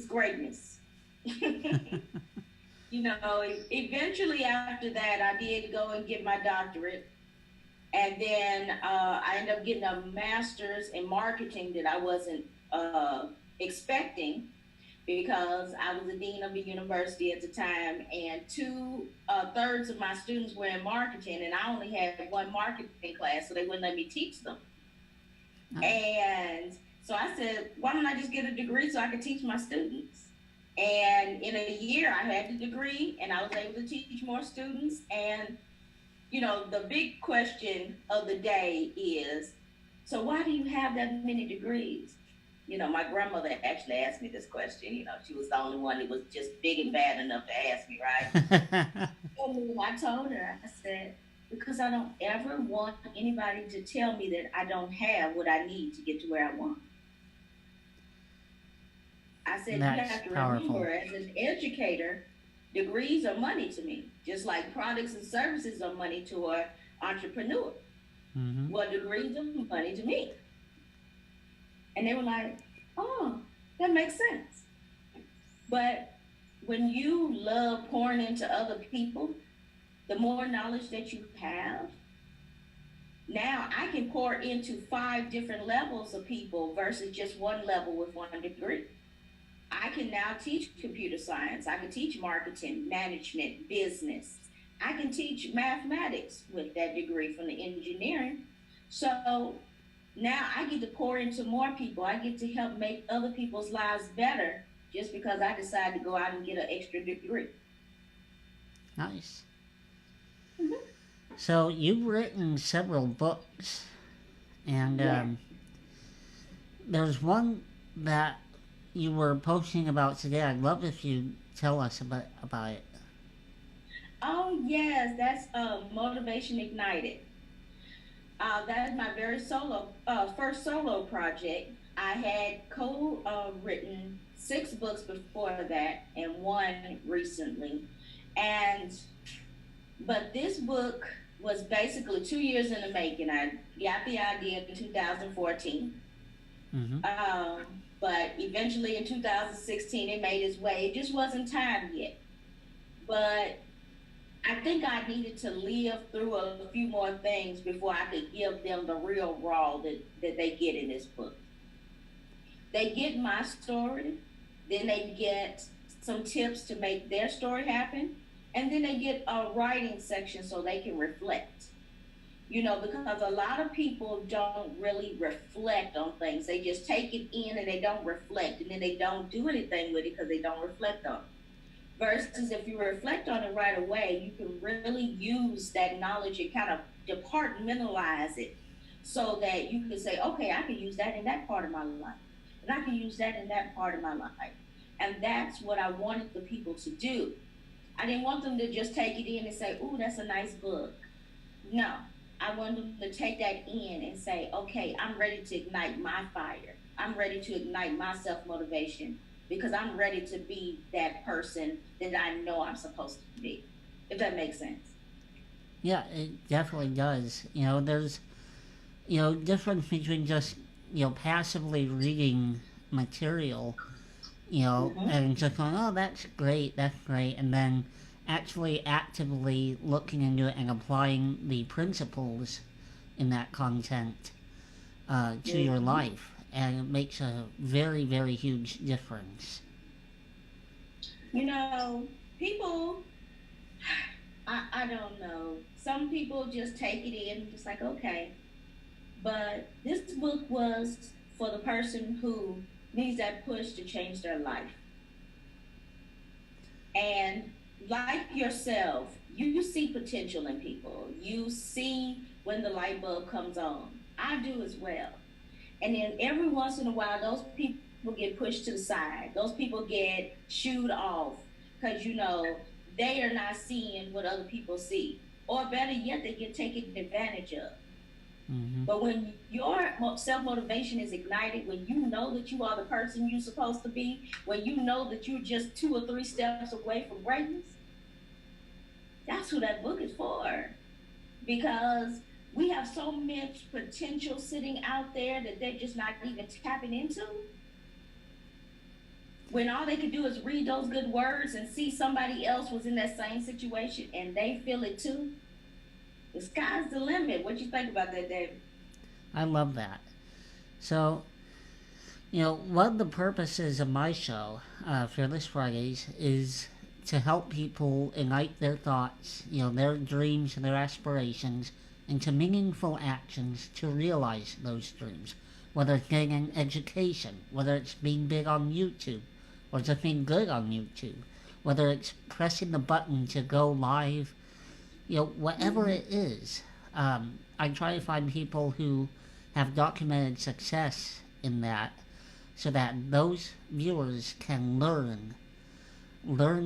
It's greatness. You know, eventually after that, I did go and get my doctorate. And then I ended up getting a master's in marketing that I wasn't expecting because I was the dean of the university at the time, and two-thirds of my students were in marketing, and I only had one marketing class, so they wouldn't let me teach them. And so I said, why don't I just get a degree so I could teach my students? And in a year, I had the degree, and I was able to teach more students. And you know, the big question of the day is, so why do you have that many degrees? You know, my grandmother actually asked me this question. You know, she was the only one that was just big and bad enough to ask me, right? And I told her, I said, because I don't ever want anybody to tell me that I don't have what I need to get to where I want. I said, you That's have to powerful. remember, as an educator, degrees are money to me, just like products and services are money to an entrepreneur. Mm-hmm. Well, degrees are money to me. And they were like, oh, that makes sense. But when you love pouring into other people, the more knowledge that you have, now I can pour into 5 different levels of people versus just one level with one degree. I can now teach computer science. I can teach marketing, management, business. I can teach mathematics with that degree from the engineering. So now I get to pour into more people. I get to help make other people's lives better just because I decided to go out and get an extra degree. Nice. Mm-hmm. So you've written several books, and Yeah. there's one that you were posting about today. I'd love if you tell us about it. Oh, yes, that's Motivation Ignited. That is my very first solo project. I had co-written 6 books before that and one recently. And, but this book was basically 2 years in the making. I got the idea in 2014. Mm-hmm. But eventually in 2016, it made its way. It just wasn't time yet. But I think I needed to live through a few more things before I could give them the real raw that they get in this book. They get my story, then they get some tips to make their story happen, and then they get a writing section so they can reflect. You know, because a lot of people don't really reflect on things. They just take it in and they don't reflect, and then they don't do anything with it because they don't reflect on it. Versus if you reflect on it right away, you can really use that knowledge and kind of departmentalize it so that you can say, okay, I can use that in that part of my life, and I can use that in that part of my life. And that's what I wanted the people to do. I didn't want them to just take it in and say, ooh, that's a nice book. No, I wanted them to take that in and say, okay, I'm ready to ignite my fire. I'm ready to ignite my self motivation because I'm ready to be that person that I know I'm supposed to be, if that makes sense. Yeah, it definitely does. There's difference between just passively reading material, Mm-hmm. and just going, oh, that's great, and then actually actively looking into it and applying the principles in that content to your Mm-hmm. life, and it makes a very, very huge difference. You know, people, I don't know. Some people just take it in, just like, okay. But this book was for the person who needs that push to change their life. And like yourself, you see potential in people. You see when the light bulb comes on. I do as well. And then every once in a while, those people get pushed to the side. Those people get shooed off because, you know, they are not seeing what other people see. Or better yet, they get taken advantage of. Mm-hmm. But when your self motivation is ignited, when you know that you are the person you're supposed to be, when you know that you're just 2 or 3 steps away from greatness, that's who that book is for. Because we have so much potential sitting out there that they're just not even tapping into. when all they could do is read those good words and see somebody else was in that same situation and they feel it too. The sky's the limit. What you think about that, David? I love that. So, one of the purposes of my show, Fearless Fridays, is to help people ignite their thoughts, their dreams and their aspirations into meaningful actions to realize those dreams. Whether it's getting an education, whether it's being big on YouTube, or just being good on YouTube, whether it's pressing the button to go live, whatever it is. I try to find people who have documented success in that so that those viewers can learn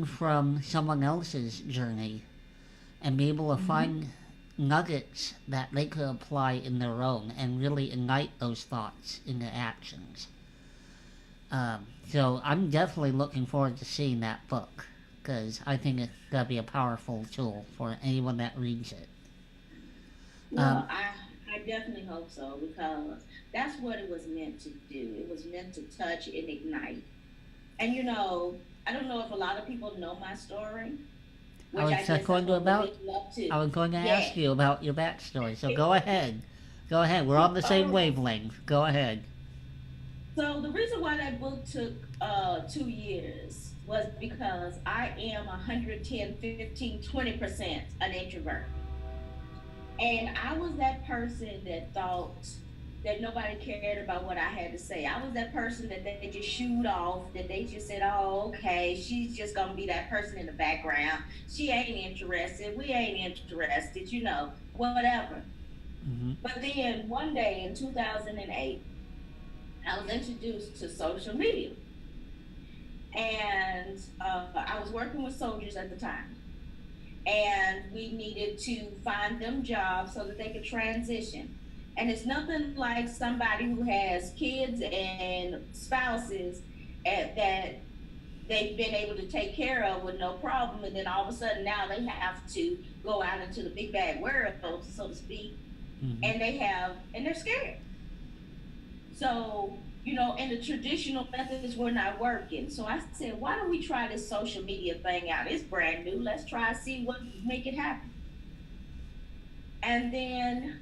from someone else's journey and be able to find nuggets that they could apply in their own and really ignite those thoughts into actions. So I'm definitely looking forward to seeing that book because I think it's going to be a powerful tool for anyone that reads it. Well, I definitely hope so because that's what it was meant to do. It was meant to touch and ignite. And I don't know if a lot of people know my story, which I guess going to about. Love to. I was going to ask you about your backstory. So go ahead. Go ahead. We're on the same wavelength. Go ahead. So the reason why that book took 2 years was because I am 110, 15, 20% an introvert. And I was that person that thought that nobody cared about what I had to say. I was that person that they just shooed off, that they just said, oh, okay, she's just going to be that person in the background. She ain't interested. We ain't interested, whatever. Mm-hmm. But then one day in 2008, I was introduced to social media. And I was working with soldiers at the time. And we needed to find them jobs so that they could transition. And it's nothing like somebody who has kids and spouses that they've been able to take care of with no problem. And then all of a sudden now they have to go out into the big bad world, so to speak. Mm-hmm. And they're scared. So, and the traditional methods were not working. So I said, why don't we try this social media thing out? It's brand new. Let's try and see what make it happen. And then,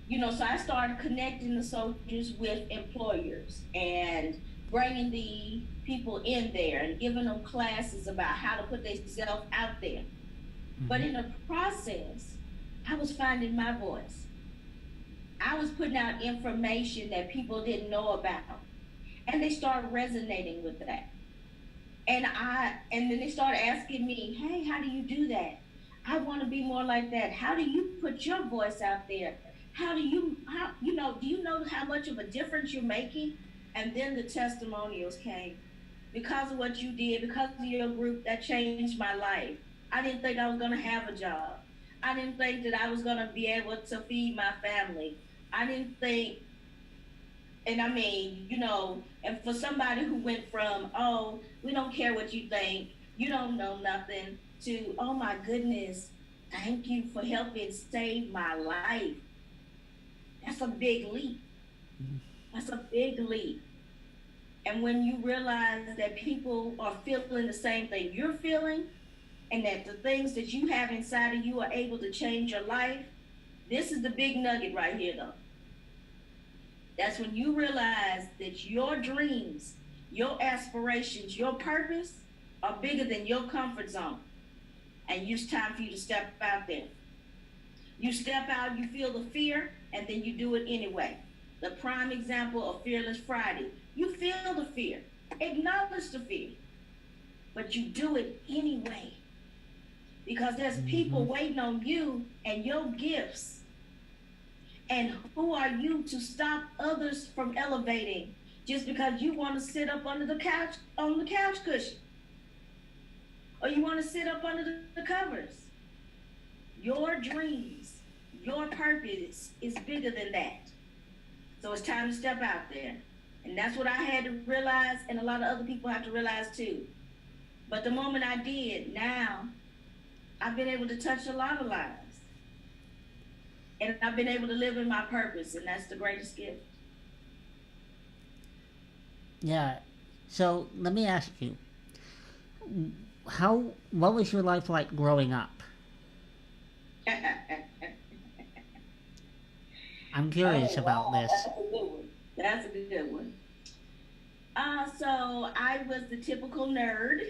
so I started connecting the soldiers with employers and bringing the people in there and giving them classes about how to put themselves out there. Mm-hmm. But in the process, I was finding my voice. I was putting out information that people didn't know about. And they started resonating with that. And then they started asking me, hey, how do you do that? I want to be more like that. How do you put your voice out there? Do you know how much of a difference you're making? And then the testimonials came. Because of what you did, because of your group, that changed my life. I didn't think I was going to have a job. I didn't think that I was going to be able to feed my family. I didn't think, and I mean, and for somebody who went from, oh, we don't care what you think, you don't know nothing, to, oh my goodness, thank you for helping save my life. That's a big leap. That's a big leap. And when you realize that people are feeling the same thing you're feeling, and that the things that you have inside of you are able to change your life, this is the big nugget right here, though. That's when you realize that your dreams, your aspirations, your purpose are bigger than your comfort zone. And it's time for you to step out there. You step out, you feel the fear, and then you do it anyway. The prime example of Fearless Friday. You feel the fear, acknowledge the fear, but you do it anyway. Because there's people waiting on you and your gifts. And who are you to stop others from elevating just because you want to sit up under the couch, on the couch cushion? Or you want to sit up under the covers? Your dreams, your purpose is bigger than that. So it's time to step out there. And that's what I had to realize, and a lot of other people have to realize too. But the moment I did, now I've been able to touch a lot of lives. And I've been able to live in my purpose, and that's the greatest gift. Yeah, So let me ask you, what was your life like growing up? I'm curious Oh about wow, this. that's a good one. That's a good one. So I was the typical nerd.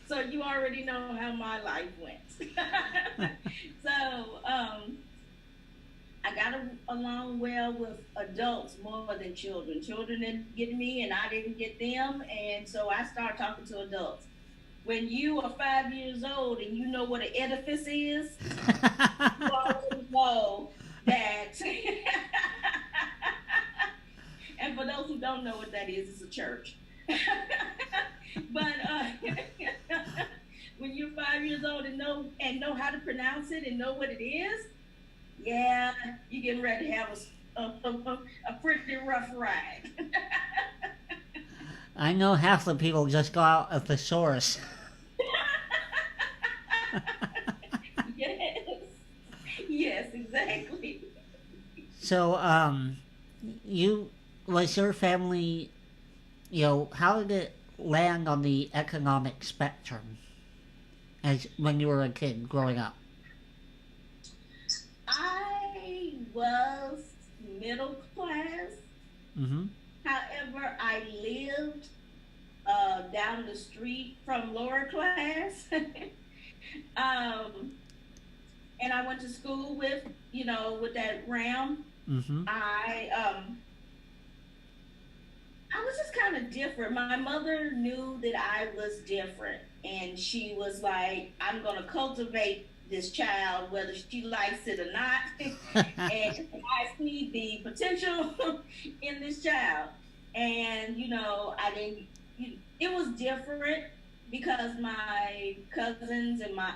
So you already know how my life went. So I got along well with adults more than children. Children didn't get me, and I didn't get them, and so I started talking to adults. When you are 5 years old and you know what an edifice is, you already know that. And for those who don't know what that is, it's a church. But when you're 5 years old and know how to pronounce it and know what it is, yeah, you're getting ready to have a pretty rough ride. I know half the people just go out a thesaurus. Yes, yes, exactly. So, you was your family, how did it land on the economic spectrum as when you were a kid growing up? I was middle class. Mm-hmm. However, I lived down the street from lower class. um, and I went to school with that realm. Mm-hmm. I was just kind of different. My mother knew that I was different, and she was like, "I'm gonna cultivate this child, whether she likes it or not." And I see the potential in this child. And I didn't. It was different because my cousins and my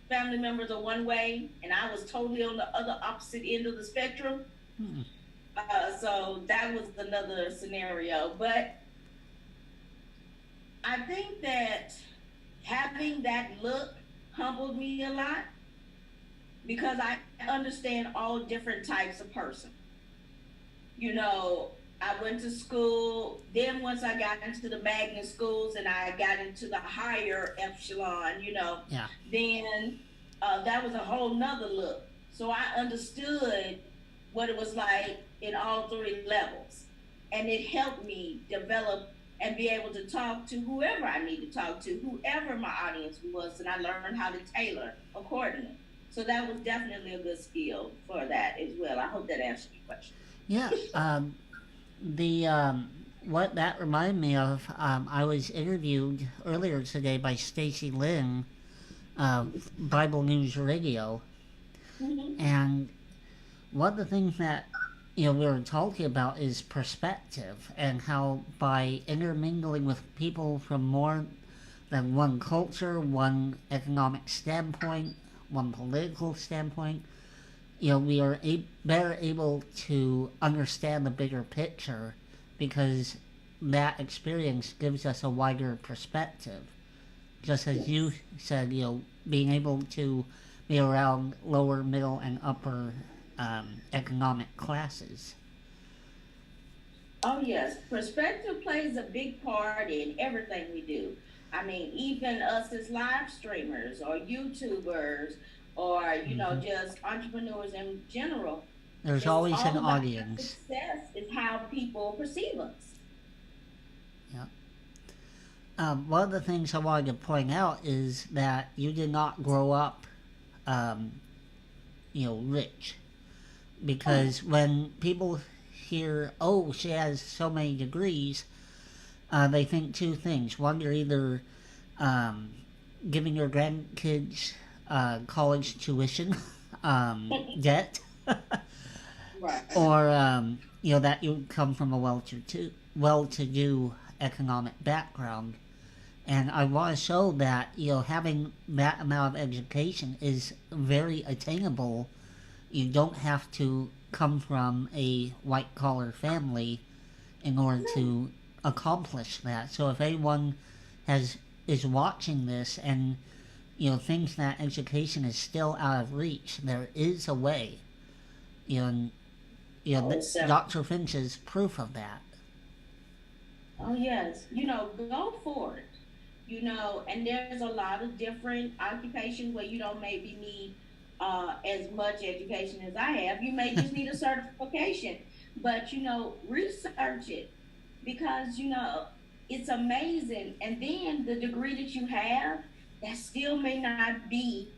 family members are one way, and I was totally on the other opposite end of the spectrum. Hmm. So that was another scenario. But I think that having that look humbled me a lot because I understand all different types of person. I went to school. Then once I got into the magnet schools and I got into the higher epsilon, Yeah. then that was a whole nother look. So I understood what it was like in all three levels. And it helped me develop and be able to talk to whoever I need to talk to, whoever my audience was, and I learned how to tailor accordingly. So that was definitely a good skill for that as well. I hope that answered your question. Yeah. The what that reminded me of, I was interviewed earlier today by Stacy Lynn of Bible News Radio, Mm-hmm. and one of the things that we were talking about is perspective and how by intermingling with people from more than one culture, one economic standpoint, one political standpoint, we are better able to understand the bigger picture because that experience gives us a wider perspective. Just as you said, being able to be around lower, middle, and upper economic classes. Oh, yes. Perspective plays a big part in everything we do. I mean, even us as live streamers or YouTubers or, Hmm. just entrepreneurs in general. There's It's always an all about audience. success is how people perceive us. Yeah. One of the things I wanted to point out is that you did not grow up, um, rich. Oh, Because when people hear, oh, she has so many degrees, they think two things. One, you're either um, giving your grandkids college tuition debt, right. or that you come from a well-to-do economic background. And I want to show that having that amount of education is very attainable. You don't have to come from a white collar family in order to accomplish that. So if anyone is watching this and thinks that education is still out of reach, there is a way. And Oh, so Dr. Finch is proof of that. oh yes, go for it. And there's a lot of different occupations where you don't maybe need as much education as I have. You may just need a certification, but research it because it's amazing. And then the degree that you have, that still may not be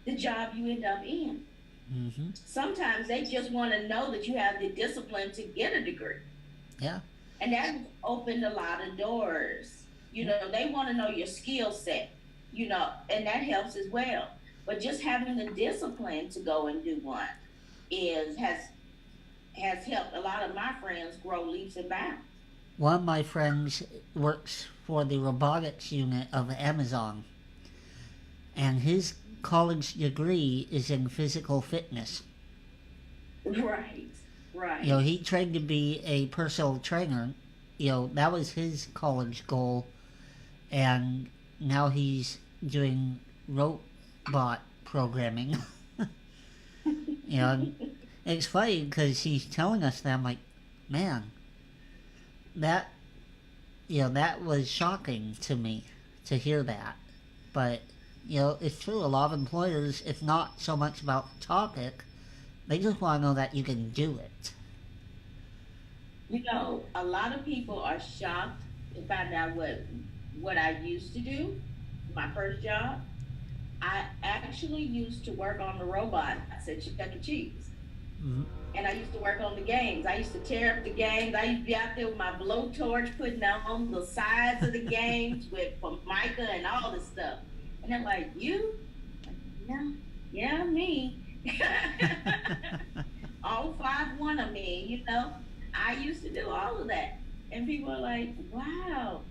the job you end up in. Mm-hmm. Sometimes they just want to know that you have the discipline to get a degree. Yeah. And that opened a lot of doors. They want to know your skill set, and that helps as well. But just having the discipline to go and do one has helped a lot of my friends grow leaps and bounds. One of my friends works for the robotics unit of Amazon, and his college degree is in physical fitness. Right, right. He trained to be a personal trainer. That was his college goal, and now he's doing robot programming. And it's funny because he's telling us that. I'm like, man, that that was shocking to me to hear that. But it's true. A lot of employers, it's not so much about the topic; they just want to know that you can do it. A lot of people are shocked to find out what I used to do. My first job, I actually used to work on the robots at Chuck E. Cheese. Mm-hmm. And I used to work on the games. I used to tear up the games. I used to be out there with my blowtorch putting on the sides of the games with Formica and all this stuff. And they're like, you? Yeah, me. All 5'1" of me, I used to do all of that. And people are like, wow.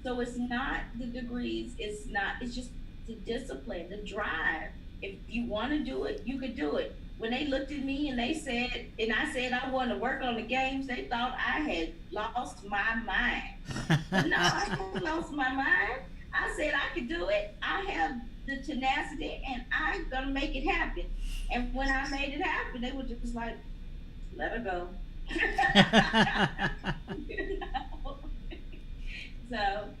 So it's not the degrees, it's just the discipline, the drive. If you want to do it, you could do it. When they looked at me and I said I wanted to work on the games, they thought I had lost my mind. But no, I haven't lost my mind. I said I could do it. I have the tenacity and I'm going to make it happen. And when I made it happen, they were just like, let her go. So,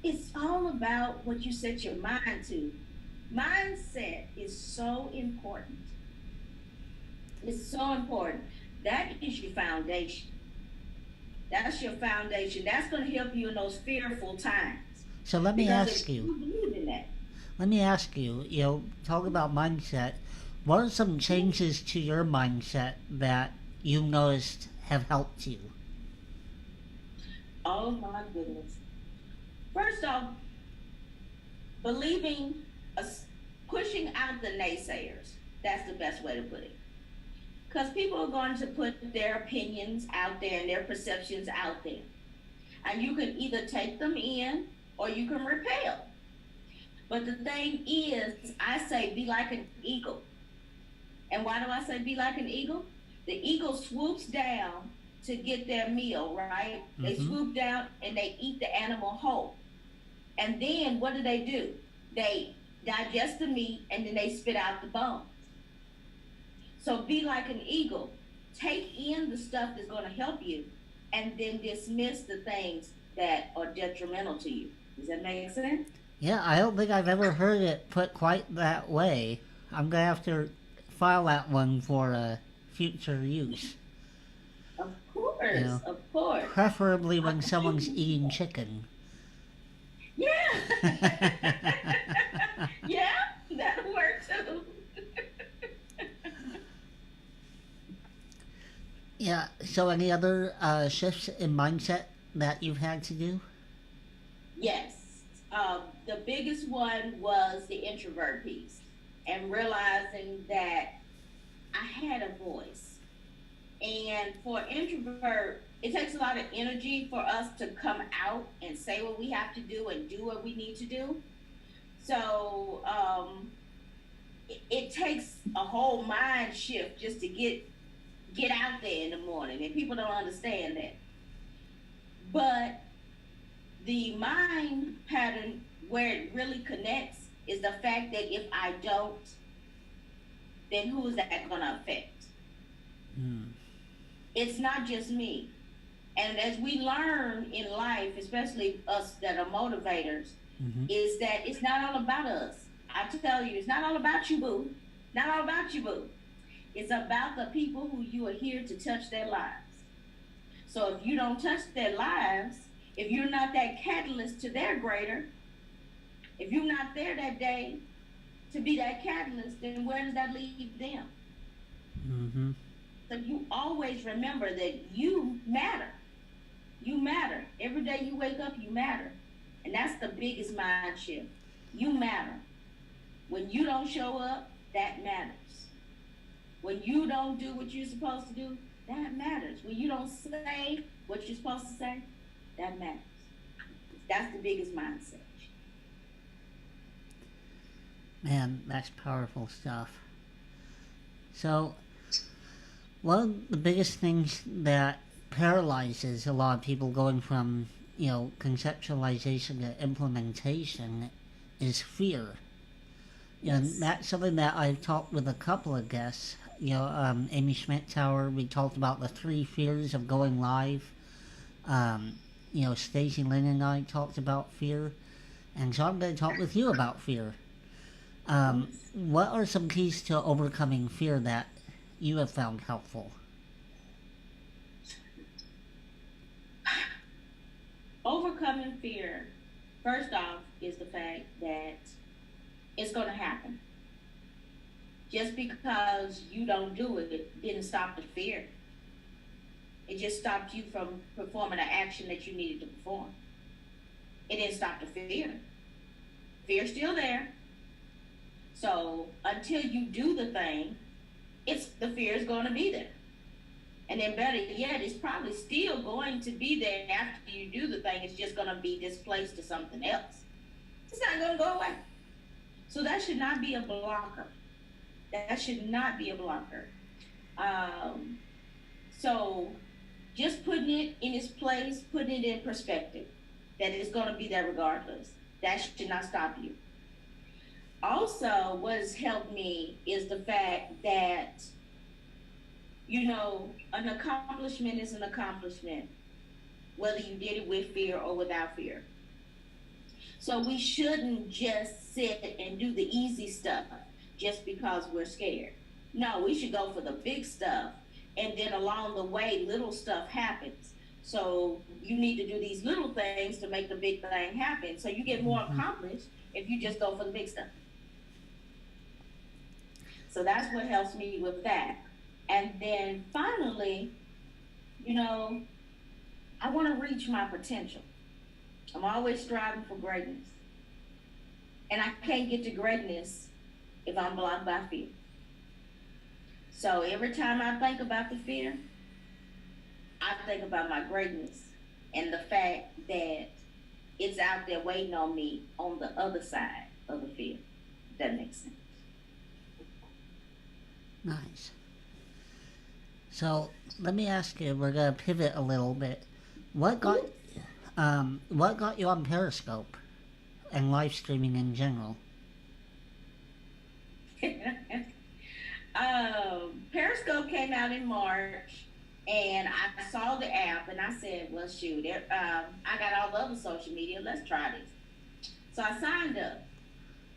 it's all about what you set your mind to. Mindset is so important. It's so important. That is your foundation. That's your foundation. That's going to help you in those fearful times. So let me Because ask if you. believe in that. Let me ask you. Talk about mindset. What are some changes to your mindset that you noticed have helped you? Oh my goodness. First off, believing, pushing out the naysayers. That's the best way to put it. Because people are going to put their opinions out there and their perceptions out there. And you can either take them in or you can repel. But the thing is, I say be like an eagle. And why do I say be like an eagle? The eagle swoops down to get their meal, right? Mm-hmm. They swoop down and they eat the animal whole. And then what do? They digest the meat and then they spit out the bones. So be like an eagle. Take in the stuff that's going to help you and then dismiss the things that are detrimental to you. Does that make sense? Yeah, I don't think I've ever heard it put quite that way. I'm going to have to file that one for future use. Of course, of course. Preferably when someone's eating chicken. Yeah. Yeah, that'll work too. Yeah, so any other shifts in mindset that you've had to do? Yes. The biggest one was the introvert piece and realizing that I had a voice. And for an introvert, it takes a lot of energy for us to come out and say what we have to do and do what we need to do. So it takes a whole mind shift just to get out there in the morning, and people don't understand that. But the mind pattern where it really connects is the fact that if I don't, then who is that going to affect? Mm. It's not just me. And as we learn in life, especially us that are motivators, Mm-hmm. is that it's not all about us. I tell you, it's not all about you, boo. Not all about you, boo. It's about the people who you are here to touch their lives. So if you don't touch their lives, if you're not that catalyst to their greater, if you're not there that day to be that catalyst, then where does that leave them? Mm-hmm. So you always remember that you matter. You matter. Every day you wake up, you matter. And that's the biggest mind shift. You matter. When you don't show up, that matters. When you don't do what you're supposed to do, that matters. When you don't say what you're supposed to say, that matters. That's the biggest mindset. Man, that's powerful stuff. So, one of the biggest things that paralyzes a lot of people going from, conceptualization to implementation is fear. And Yes. that's something that I've talked with a couple of guests. Amy Schmidt-Tower, we talked about the 3 fears of going live. Stacey Lynn and I talked about fear. And so I'm going to talk with you about fear. What are some keys to overcoming fear that you have found helpful? Overcoming fear, first off, is the fact that it's going to happen. Just because you don't do it, it didn't stop the fear. It just stopped you from performing an action that you needed to perform. It didn't stop the fear. Fear's still there. So until you do the thing, the fear is going to be there. And then better yet, it's probably still going to be there after you do the thing. It's just going to be displaced to something else. It's not going to go away. So that should not be a blocker. That should not be a blocker. So just putting it in its place, putting it in perspective, that it's going to be there regardless. That should not stop you. Also, what has helped me is the fact that, an accomplishment is an accomplishment, whether you did it with fear or without fear. So we shouldn't just sit and do the easy stuff just because we're scared. No, we should go for the big stuff. And then along the way, little stuff happens. So you need to do these little things to make the big thing happen. So you get more accomplished if you just go for the big stuff. So that's what helps me with that. And then finally, I want to reach my potential. I'm always striving for greatness. And I can't get to greatness if I'm blocked by fear. So every time I think about the fear, I think about my greatness and the fact that it's out there waiting on me on the other side of the fear. If that makes sense. Nice. So let me ask you, we're going to pivot a little bit. What got you on Periscope and live streaming in general? Periscope came out in March, and I saw the app, and I said, well, shoot, I got all the other social media. Let's try this. So I signed up.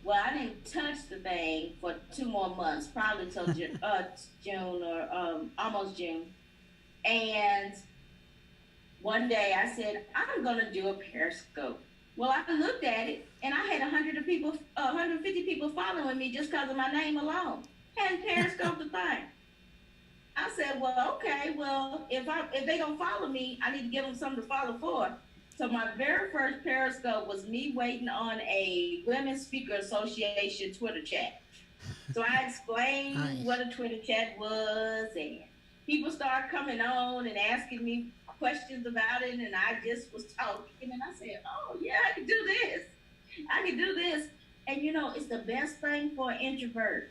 Well, I didn't touch the thing for 2 more months, probably till June or almost June. And one day I said, I'm going to do a Periscope. Well, I looked at it, and I had 150 people following me just because of my name alone. Hadn't Periscoped the thing. I said, well, okay, if they don't follow me, I need to give them something to follow for. So my very first Periscope was me waiting on a Women's Speaker Association Twitter chat. So I explained what a Twitter chat was, and people started coming on and asking me questions about it, and I just was talking, and I said, oh, yeah, I can do this. I can do this. And, it's the best thing for an introvert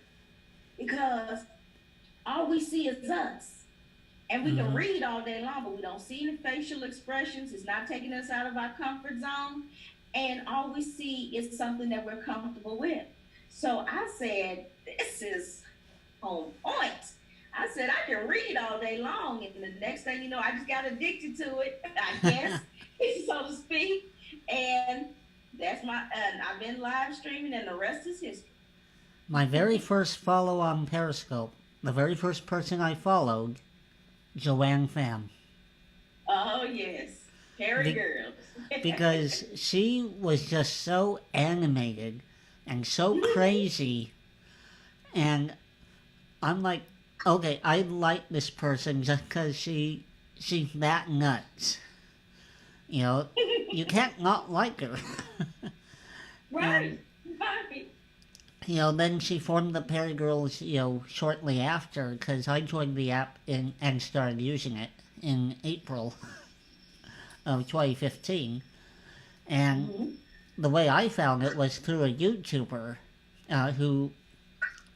because all we see is us. And we can read all day long, but we don't see any facial expressions. It's not taking us out of our comfort zone. And all we see is something that we're comfortable with. So I said, this is on point. I said I can read all day long, and the next thing you know, I just got addicted to it, I guess, so to speak. And that's my. And I've been live streaming, and the rest is history. My very first follow on Periscope, the very first person I followed, Joanne Pham. Oh yes, Harry Be- girls. because she was just so animated and so crazy, and I'm like, okay, I like this person just because she's that nuts. You know, you can't not like her. Right, And right. then she formed the Perry Girls, shortly after, because I joined the app and started using it in April of 2015. And Mm-hmm. the way I found it was through a YouTuber who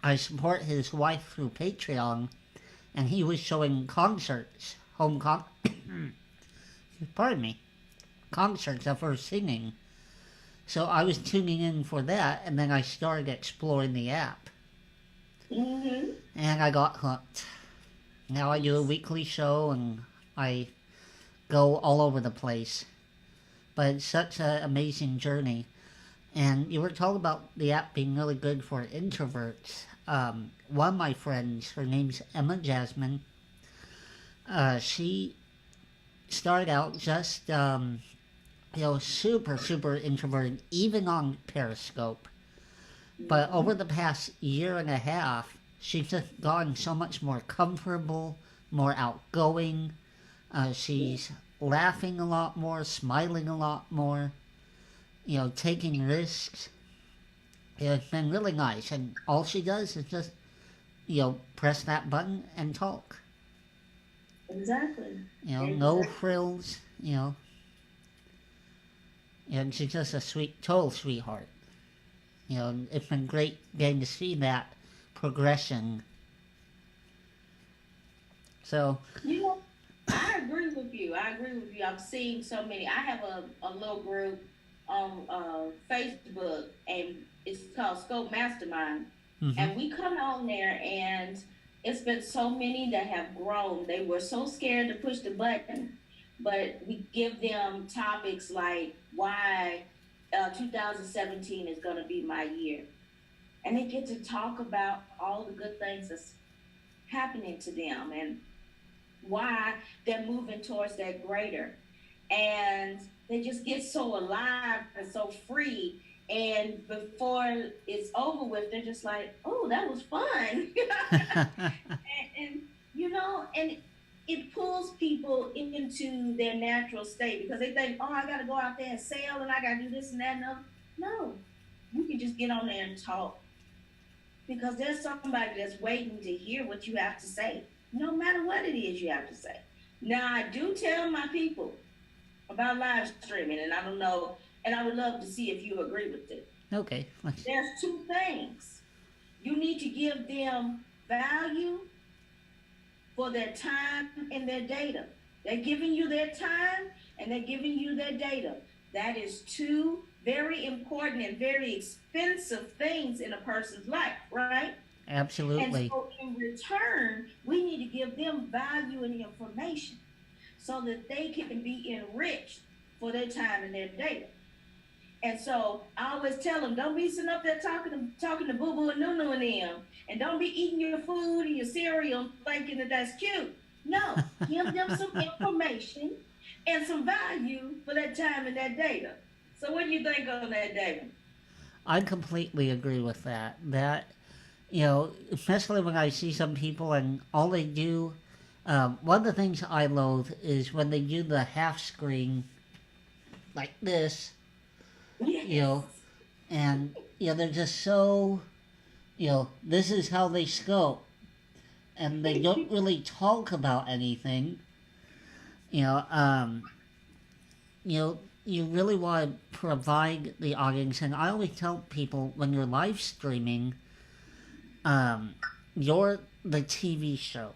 I support his wife through Patreon, and he was showing concerts, pardon me, concerts of her singing. So I was tuning in for that, and then I started exploring the app, Mm-hmm. and I got hooked. Now I do a weekly show, and I go all over the place. But it's such an amazing journey. And you were talking about the app being really good for introverts. One of my friends, her name's Emma Jasmine, she started out just, super, super introverted, even on Periscope. But over the past year and a half, she's just gotten so much more comfortable, more outgoing. She's laughing a lot more, smiling a lot more, taking risks. It's been really nice. And all she does is just, press that button and talk. Exactly. No Exactly. frills, and she's just a total sweetheart. It's been great getting to see that progression. So, You know, I agree with you. I agree with you. I've seen so many. I have a little group on Facebook, and it's called Scope Mastermind. mhm. And we come on there, and it's been so many that have grown. They were so scared to push the button, but we give them topics like why 2017 is going to be my year. And they get to talk about all the good things that's happening to them and why they're moving towards that greater. And they just get so alive and so free. And before it's over with, they're just like, oh, that was fun. And and it pulls people into their natural state because they think, oh, I got to go out there and sell and I got to do this and that and other. No, you can just get on there and talk because there's somebody that's waiting to hear what you have to say, no matter what it is you have to say. Now, I do tell my people about live streaming, and I don't know, and I would love to see if you agree with it. Okay. There's two things. You need to give them value for their time and their data. They're giving you their time and they're giving you their data. That is two very important and very expensive things in a person's life, right? And Absolutely. so, in return, we need to give them value and information so that they can be enriched for their time and their data. And so, I always tell them, don't be sitting up there talking to Boo Boo and Nunu and them, and don't be eating your food and your cereal thinking that that's cute. No, give them some information and some value for that time and that data. So, what do you think on that, David? I completely agree with that. Especially when I see some people and all they do, one of the things I loathe is when they do the half screen like this, you Yes. know, and, they're just so, this is how they scope. And they don't really talk about anything, you know, um, you really want to provide the audience. And I always tell people when you're live streaming, um, you're the TV show.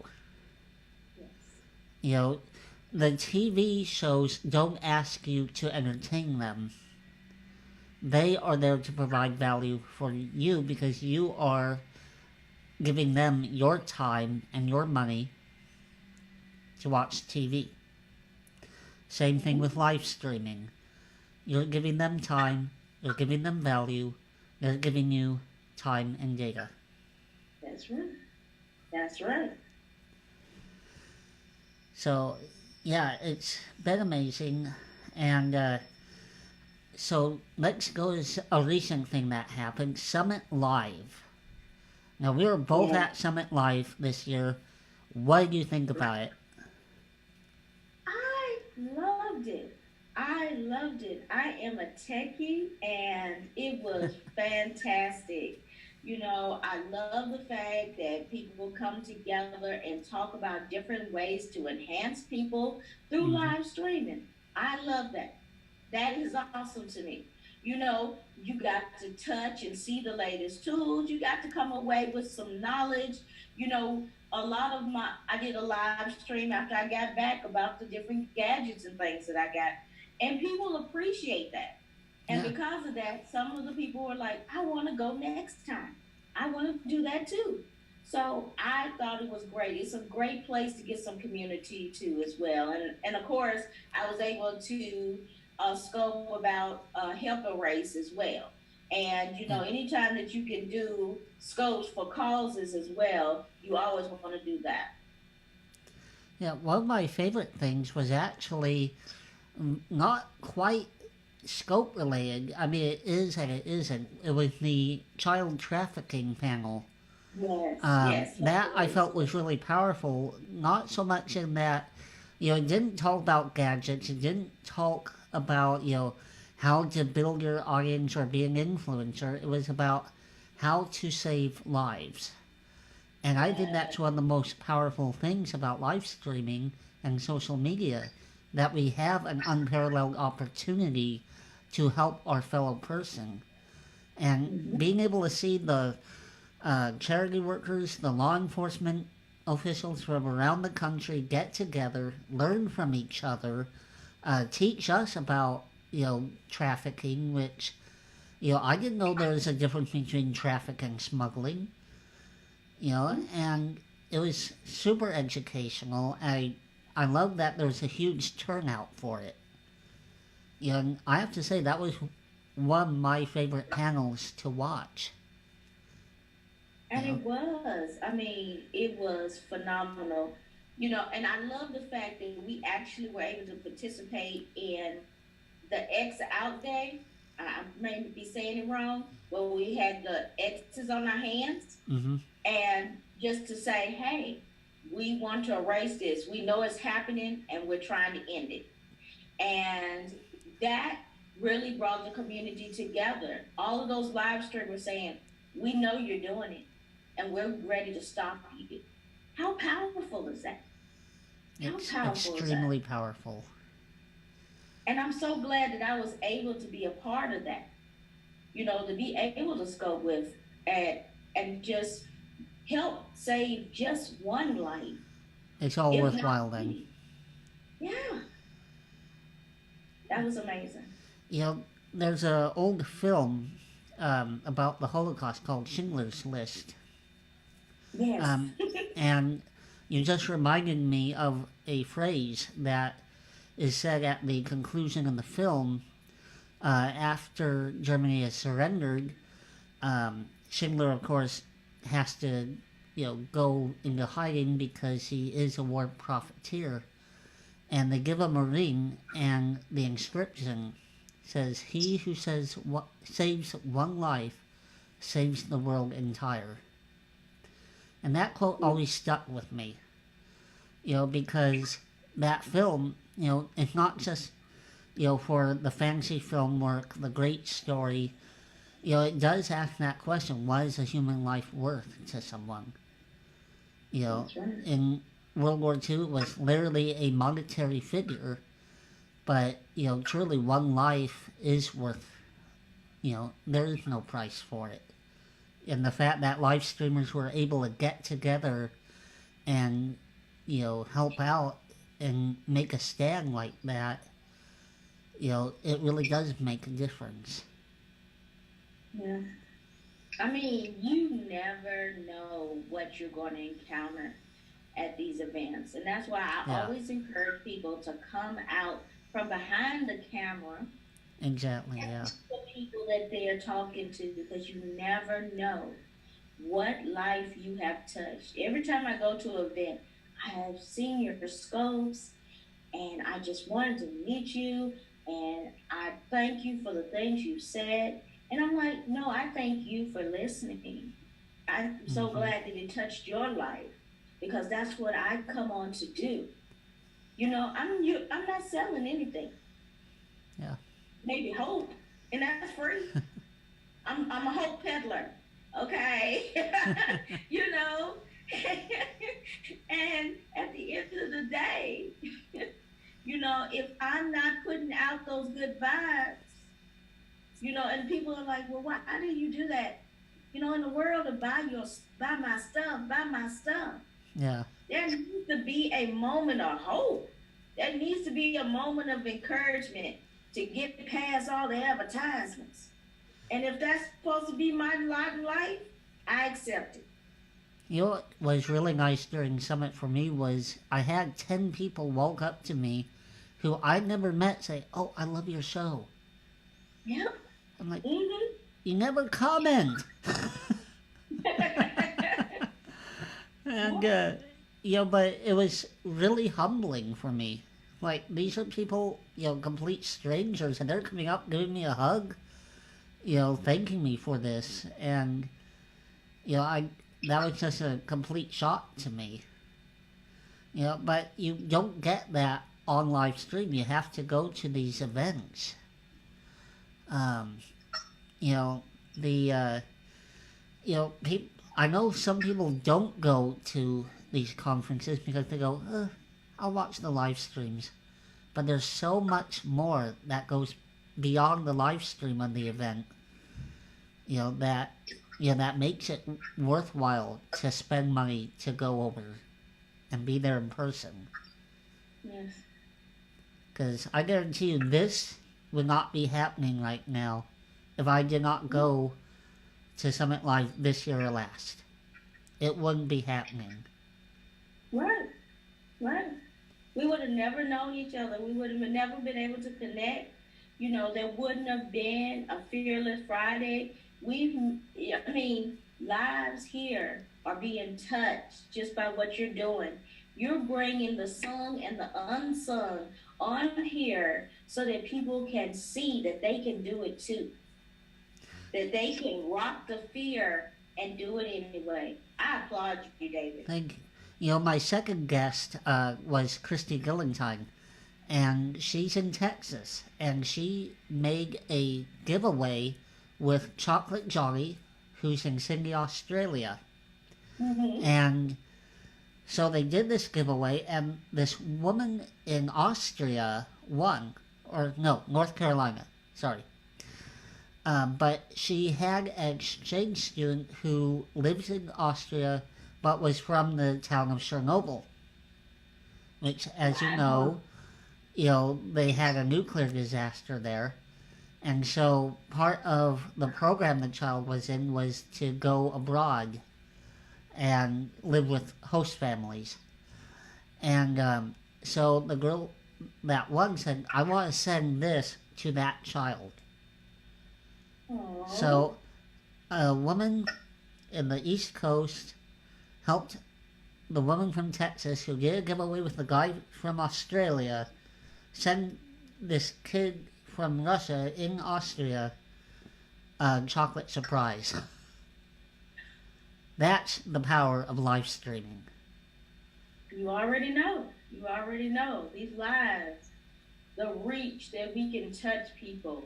Yes. You know, the TV shows don't ask you to entertain them. They are there to provide value for you because you are giving them your time and your money to watch TV. Same thing with live streaming. You're giving them time, you're giving them value, they're giving you time and data. That's right. That's right. So, yeah, it's been amazing. And so let's go to a recent thing that happened, SummitLive. Now, we were both Yeah. at SummitLive this year. What did you think about it? I loved it. I loved it. I am a techie and it was fantastic. I love the fact that people come together and talk about different ways to enhance people through Mm-hmm. live streaming. I love that. That is awesome to me. You got to touch and see the latest tools. You got to come away with some knowledge. You know, I did a live stream after I got back about the different gadgets and things that I got, and people appreciate that. And Yeah. because of that, some of the people were like, I want to go next time. I want to do that too. So I thought it was great. It's a great place to get some community too as well. And of course, I was able to scope about help a race as well. And anytime that you can do scopes for causes as well, you always want to do that. Yeah, one of my favorite things was actually not quite scope related. I mean, it is and it isn't. It was the child trafficking panel. Yes, yes, That I yes. felt was really powerful. Not so much in that, it didn't talk about gadgets. It didn't talk about, how to build your audience or be an influencer. It was about how to save lives. And I think that's one of the most powerful things about live streaming and social media, that we have an unparalleled opportunity to help our fellow person. And being able to see the charity workers, the law enforcement officials from around the country get together, learn from each other, teach us about, trafficking, which, I didn't know there was a difference between traffic and smuggling, and it was super educational. I love that there was a huge turnout for it. And I have to say that was one of my favorite panels to watch. And it was. I mean, it was phenomenal. And I love the fact that we actually were able to participate in the X out day. I may be saying it wrong, where we had the X's on our hands, Mm-hmm. and just to say, hey, we want to erase this. We know it's happening and we're trying to end it. And that really brought the community together. All of those live streamers saying, we know you're doing it and we're ready to stop you. How powerful is that? How It's powerful is that? extremely powerful. And I'm so glad that I was able to be a part of that. To be able to scope with and just help save just one life. It's all If worthwhile not then. many. Yeah, that was amazing. There's an old film about the Holocaust called Schindler's List. Yes. And you just reminded me of a phrase that is said at the conclusion of the film. After Germany has surrendered, Schindler, of course, has to, go into hiding because he is a war profiteer. And they give him a ring, and the inscription says, "He who saves one life saves the world entire." And that quote always stuck with me, because that film, it's not just, for the fantasy film work, the great story, it does ask that question: what is a human life worth to someone? That's right. In World War II, it was literally a monetary figure, but, truly one life is worth, there is no price for it. And the fact that live streamers were able to get together and, help out and make a stand like that, it really does make a difference. Yeah. I mean, you never know what you're going to encounter at these events. And that's why I Yeah, always encourage people to come out from behind the camera exactly. and Yeah. the people that they're talking to, because you never know what life you have touched. Every time I go to an event, I have seen your scopes and I just wanted to meet you and I thank you for the things you said. And I'm like, no, I thank you for listening. I'm so Mm-hmm. glad that it touched your life because that's what I come on to do. I'm not selling anything. Yeah. Maybe hope, and that's free. I'm a hope peddler. Okay. you know? And at the end of the day, if I'm not putting out those good vibes, and people are like, well, why do you do that? In the world of buy my stuff. Yeah. There needs to be a moment of hope. There needs to be a moment of encouragement to get past all the advertisements. And if that's supposed to be my lot in life, I accept it. You know what was really nice during Summit for me was I had 10 people walk up to me who I'd never met say, "Oh, I love your show." Yeah. I'm like, Mm-hmm. "You never comment." And, but it was really humbling for me. Like, these are people, complete strangers, and they're coming up, giving me a hug, thanking me for this. And, I that was just a complete shock to me. But you don't get that on live stream. You have to go to these events. Um, you know, the, people, I know some people don't go to these conferences because they go, I'll watch the live streams. But there's so much more that goes beyond the live stream of the event, that that makes it worthwhile to spend money to go over and be there in person. Yes. Because I guarantee you this would not be happening right now if I did not go to Summit Live this year or last. It wouldn't be happening. Right. Right. We would have never known each other. We would have never been able to connect. There wouldn't have been a Fearless Friday. I mean, lives here are being touched just by what you're doing. You're bringing the sung and the unsung on here so that people can see that they can do it too, that they can rock the fear and do it anyway. I applaud you, David. Thank you. My second guest was Christy Gillentine, and she's in Texas, and she made a giveaway with Chocolate Johnny, who's in Sydney, Australia. Mm-hmm. And so they did this giveaway, and this woman in Austria won, or no, North Carolina, sorry. But she had an exchange student who lives in Austria but was from the town of Chernobyl, which, as they had a nuclear disaster there. And so part of the program the child was in was to go abroad and live with host families. And so the girl that won said, I want to send this to that child. Aww. So a woman in the East Coast helped the woman from Texas who did a giveaway with the guy from Australia send this kid from Russia in Austria a chocolate surprise. That's the power of live streaming. You already know. You already know. These lives, the reach that we can touch people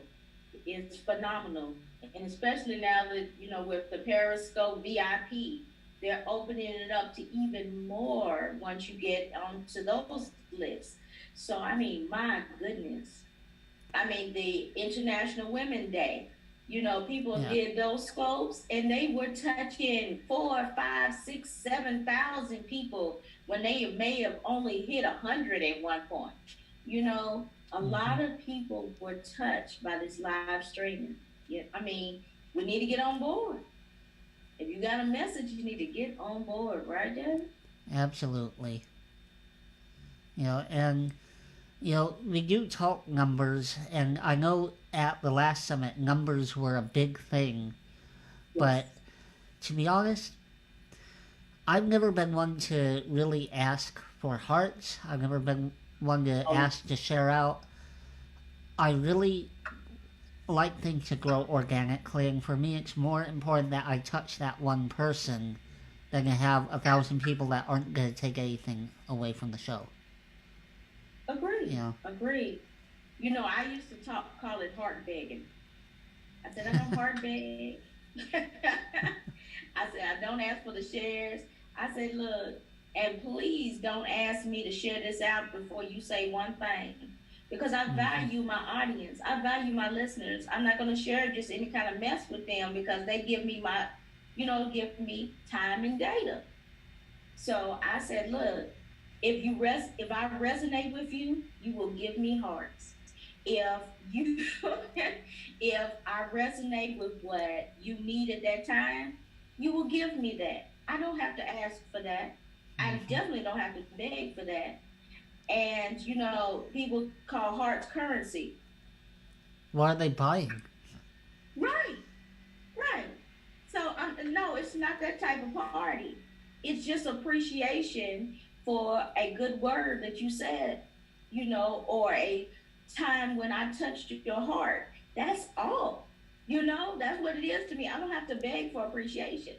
is phenomenal. And especially now that, with the Periscope VIP, they're opening it up to even more once you get onto those lists. So, I mean, my goodness. I mean, the International Women's Day, people did those scopes and they were touching 4, 5, 6, 7,000 people when they may have only hit 100 at one point. A lot of people were touched by this live streaming. Yeah, I mean, we need to get on board. If you got a message, you need to get on board, right, Jen? Absolutely. And we do talk numbers, and I know at the last summit, numbers were a big thing. Yes. But to be honest, I've never been one to really ask for hearts. I've never been one to ask to share out. I really like things to grow organically, and for me, it's more important that I touch that one person than to have 1,000 people that aren't going to take anything away from the show. Agreed. Agreed. I used to call it heart begging. I said, I don't heart beg. I said, I don't ask for the shares. I said, look, and please don't ask me to share this out before you say one thing. Because I value my audience. I value my listeners. I'm not going to share just any kind of mess with them because they give me give me time and data. So I said, look, if I resonate with you, you will give me hearts. If you if I resonate with what you need at that time, you will give me that. I don't have to ask for that. I definitely don't have to beg for that. And people call hearts currency. What are they buying? Right. So no, it's not that type of party. It's just appreciation for a good word that you said, or a time when I touched your heart. That's all. That's what it is to me. I don't have to beg for appreciation.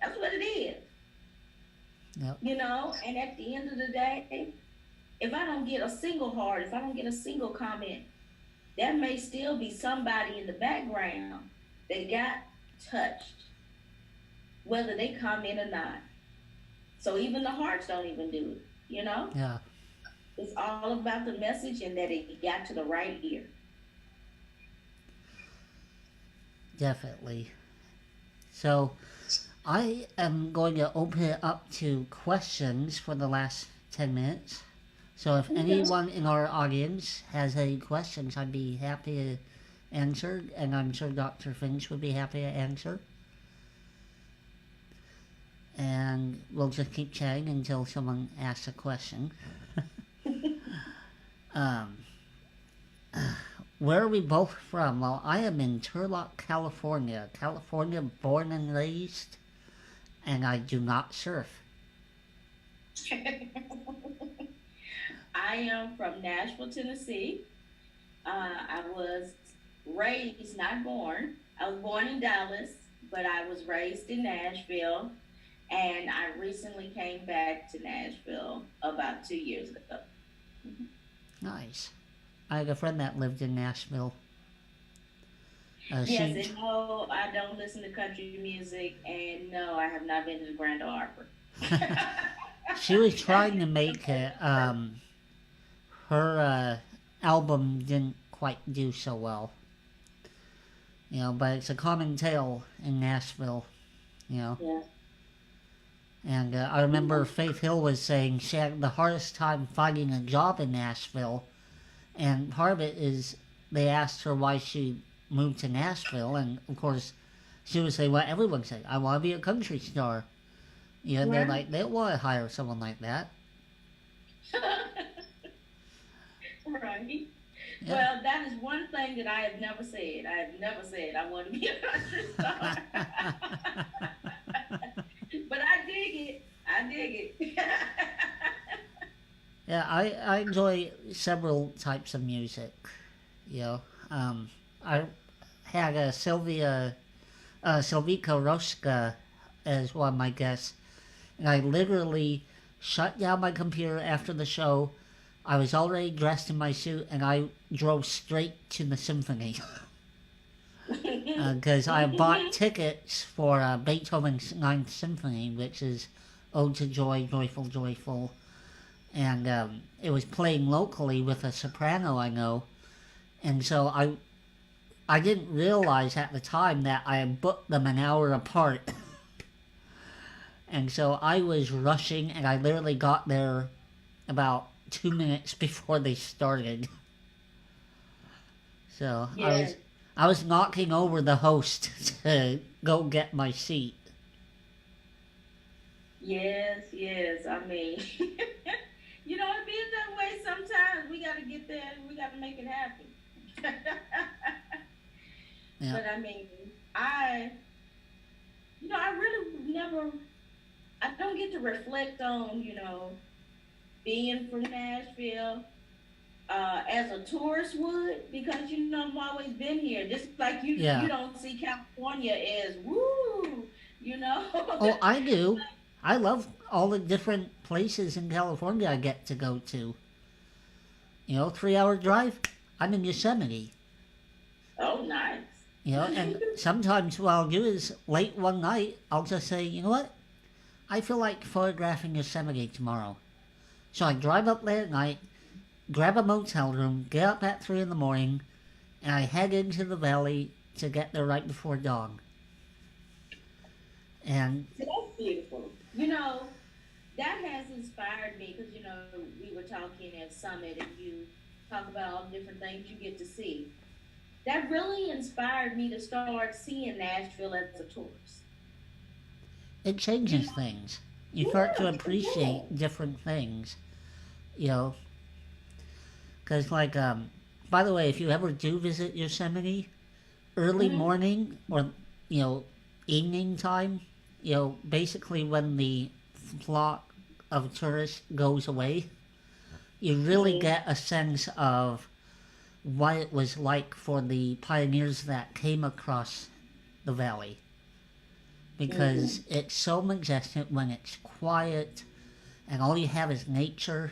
That's what it is. Yep. And at the end of the day, if I don't get a single heart, if I don't get a single comment, there may still be somebody in the background that got touched, whether they comment or not. So even the hearts don't even do it, Yeah. It's all about the message and that it got to the right ear. Definitely. So I am going to open it up to questions for the last 10 minutes. So if anyone in our audience has any questions, I'd be happy to answer, and I'm sure Dr. Finch would be happy to answer. And we'll just keep chatting until someone asks a question. Where are we both from? Well, I am in Turlock, California. California, born and raised, and I do not surf. I am from Nashville, Tennessee. I was raised, not born. I was born in Dallas, but I was raised in Nashville. And I recently came back to Nashville about 2 years ago. Nice. I had a friend that lived in Nashville. Yes, and no, I don't listen to country music, and no, I have not been to the Grand Ole Opry. She was trying to make it. Her album didn't quite do so well. But it's a common tale in Nashville. Yeah. And I remember Faith Hill was saying she had the hardest time finding a job in Nashville. And part of it is they asked her why she moved to Nashville. And, of course, she would say what everyone said, I want to be a country star. They're like, they don't want to hire someone like that. Right. Yeah. Well, that is one thing that I have never said. I have never said I want to be a country star. But I dig it. Yeah, I enjoy several types of music. I had a Silvika Roska as one of my guests, and I literally shut down my computer after the show. I was already dressed in my suit, and I drove straight to the symphony. Because I bought tickets for Beethoven's Ninth Symphony, which is Ode to Joy, Joyful, Joyful. And it was playing locally with a soprano I know. And so I didn't realize at the time that I had booked them an hour apart. And so I was rushing, and I literally got there about 2 minutes before they started. So I was knocking over the host to go get my seat. Yes, yes. I mean, it being that way sometimes we got to get there and we got to make it happen. Yeah. But I mean, I, I really never, I don't get to reflect on, being from Nashville as a tourist would because, I've always been here. Just like you Yeah. don't see California as woo, you know. Oh, I do. I love all the different places in California I get to go to. 3 hour drive, I'm in Yosemite. Oh, nice. And sometimes what I'll do is late one night, I'll just say, you know what? I feel like photographing Yosemite tomorrow. So I drive up late at night, grab a motel room, get up at 3 in the morning, and I head into the valley to get there right before dawn. And So that's beautiful. That has inspired me because, we were talking at Summit and you talk about all the different things you get to see. That really inspired me to start seeing Nashville as a tourist. it changes things. You start to appreciate different things, you know. Because, like, by the way, if you ever do visit Yosemite, early Mm-hmm. morning or, you know, evening time, basically when the flock of tourists goes away, you really Mm-hmm. get a sense of what it was like for the pioneers that came across the valley. Mm-hmm. Because it's so majestic when it's quiet and all you have is nature,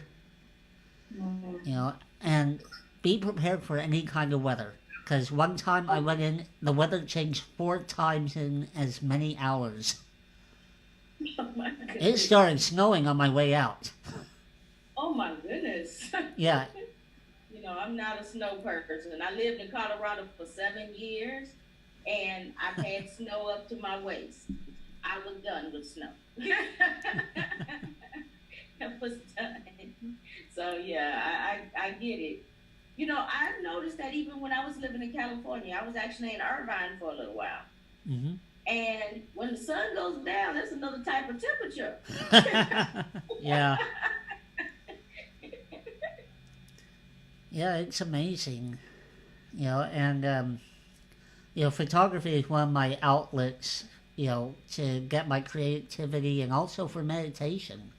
Mm-hmm. you know, and be prepared for any kind of weather. Because one time I Oh, went in, the weather changed 4 times in as many hours. oh my It goodness. started snowing on my way out. Oh my goodness. Yeah, I'm not a snow person. I lived in Colorado for 7 years and I've had snow up to my waist. I was done with snow. I was done. So yeah, I get it. I've noticed that even when I was living in California, I was actually in Irvine for a little while. hmm And when the sun goes down, that's another type of temperature. yeah, yeah, it's amazing, and photography is one of my outlets, to get my creativity and also for meditation.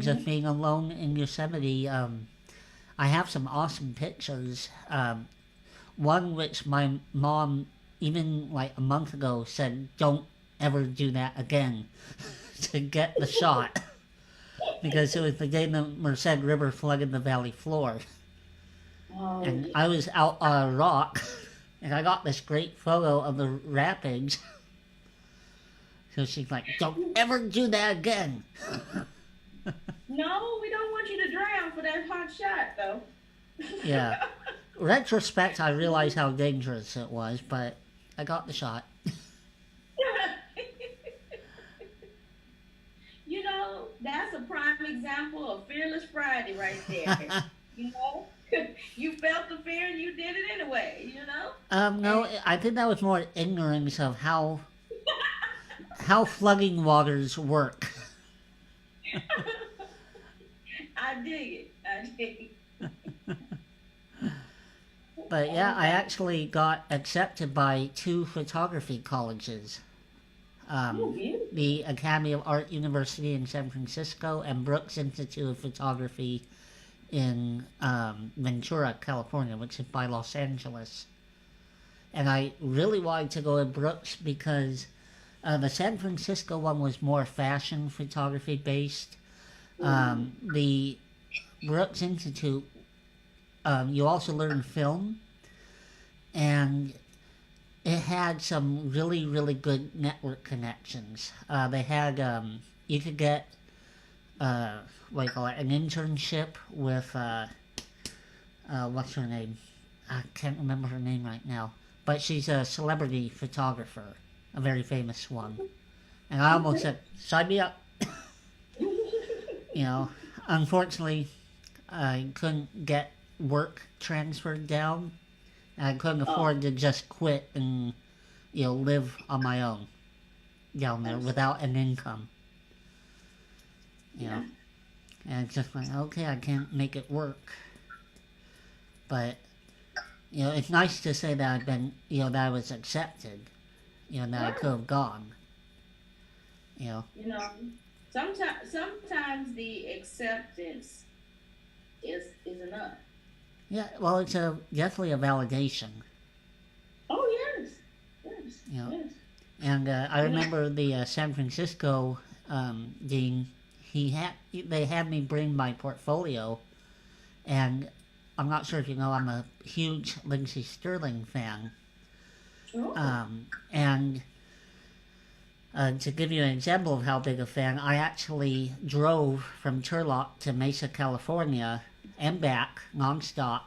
Just Hmm. being alone in Yosemite, I have some awesome pictures. One which my mom, even like a month ago, said, "Don't ever do that again," to get the shot because it was the day the Merced River flooded the valley floor, Oh and yeah. I was out on a rock, and I got this great photo of the rapids. So she's like, "Don't ever do that again." No, we don't want you to drown for that hot shot, though. Yeah. Retrospect, I realized how dangerous it was, but I got the shot. That's a prime example of Fearless Friday right there. You know, you felt the fear and you did it anyway. No, I think that was more ignorance of how flooding waters work. I dig it. I dig it. But yeah, Oh I my. actually got accepted by 2 photography colleges. Oh, beautiful. The Academy of Art University in San Francisco and Brooks Institute of Photography in Ventura, California, which is by Los Angeles. And I really wanted to go to Brooks because the San Francisco one was more fashion photography based. Mm-hmm. The Brooks Institute, you also learn film, and it had some really, really good network connections. They had, you could get, what do you call it, an internship with, what's her name? I can't remember her name right now. But she's a celebrity photographer, a very famous one. And I almost Okay. said, sign me up. You know, unfortunately, I couldn't get work transferred down. And I couldn't Oh, afford to just quit and, live on my own down there I'm sorry. without an income. You Yeah. know, and it's just like, okay, I can't make it work. But, you know, it's nice to say that I've been, you know, that I was accepted, you know, that I Right. could have gone, you know. You know, sometimes the acceptance is enough. Yeah, well, it's definitely a validation, Oh yes, yes, you know. yes. And I You know, remember the San Francisco dean, they had me bring my portfolio, and I'm not sure if you know, I'm a huge Lindsey Sterling fan. oh, And to give you an example of how big a fan, I actually drove from Turlock to Mesa, California, and back nonstop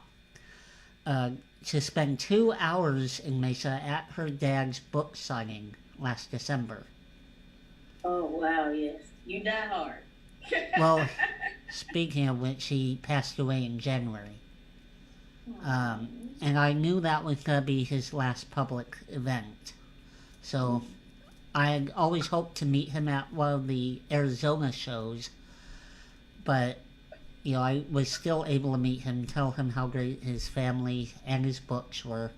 uh, to spend 2 hours in Mesa at her dad's book signing last December. oh wow, yes. You die hard. Well, speaking of which, he passed away in January. Um, and I knew that was going to be his last public event. So I had always hoped to meet him at one of the Arizona shows, but you know, I was still able to meet him, tell him how great his family and his books were,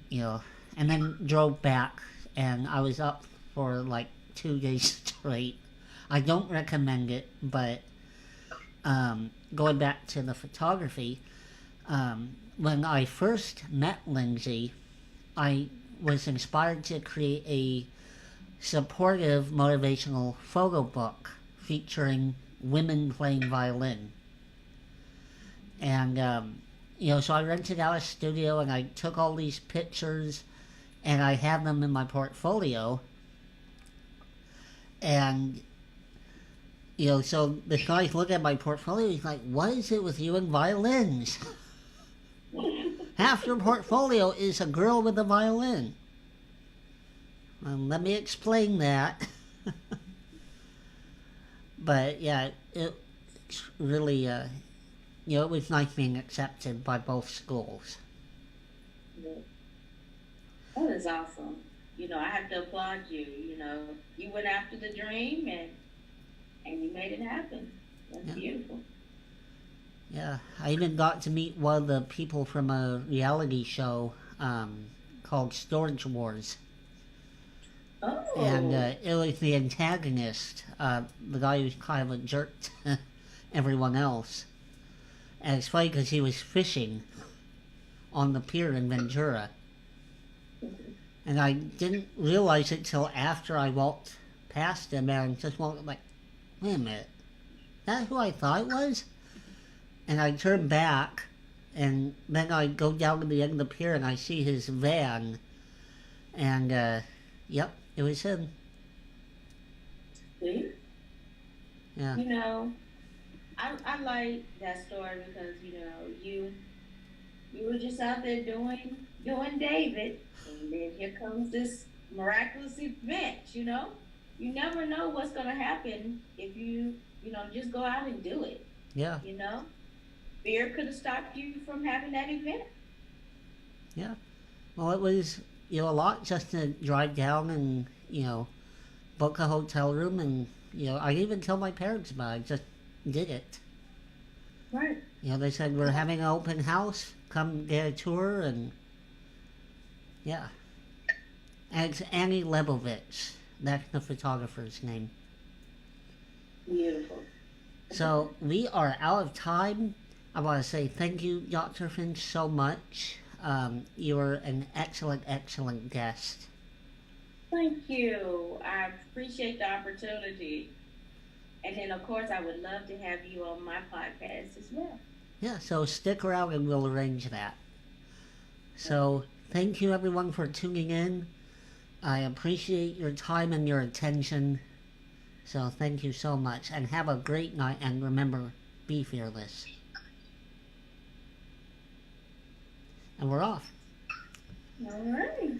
you know, and then drove back, and I was up for like 2 days straight. I don't recommend it, but going back to the photography, when I first met Lindsay, I was inspired to create a supportive motivational photo book featuring women playing violin. And, you know, so I rented out a studio and I took all these pictures and I have them in my portfolio. And, you know, so the guy looked at my portfolio, he's like, what is it with you and violins? Half your portfolio is a girl with a violin. Let me explain that. But yeah, it's really, you know, it was nice being accepted by both schools. That is awesome. You know, I have to applaud you. You know, you went after the dream and you made it happen. That's Yeah. beautiful. Yeah, I even got to meet one of the people from a reality show called Storage Wars. And Oh, it was the antagonist, the guy who's kind of a jerk to everyone else. And it's funny because he was fishing on the pier in Ventura. And I didn't realize it till after I walked past him and I just walked like, wait a minute, that's who I thought it was? And I turn back and then I go down to the end of the pier and I see his van. And, yep, it was him. see? Yeah. You know, I like that story because, you know, you were just out there doing David, and then here comes this miraculous event. You know, you never know what's gonna happen if you know just go out and do it. Yeah. You know, fear could have stopped you from having that event. Yeah. Well, it was, you know, a lot just to drive down and, you know, book a hotel room and, you know, I even tell my parents about it. I just did it. Right. You know, they said, we're having an open house. Come get a tour and, yeah. And it's Annie Lebovitz. That's the photographer's name. Beautiful. So we are out of time. I want to say thank you, Dr. Finch, so much. You're an excellent, excellent guest. Thank you. I appreciate the opportunity. And then, of course, I would love to have you on my podcast as well. Yeah, so stick around and we'll arrange that. So thank you, everyone, for tuning in. I appreciate your time and your attention. So thank you so much. And have a great night. And remember, be fearless. And we're off. All right.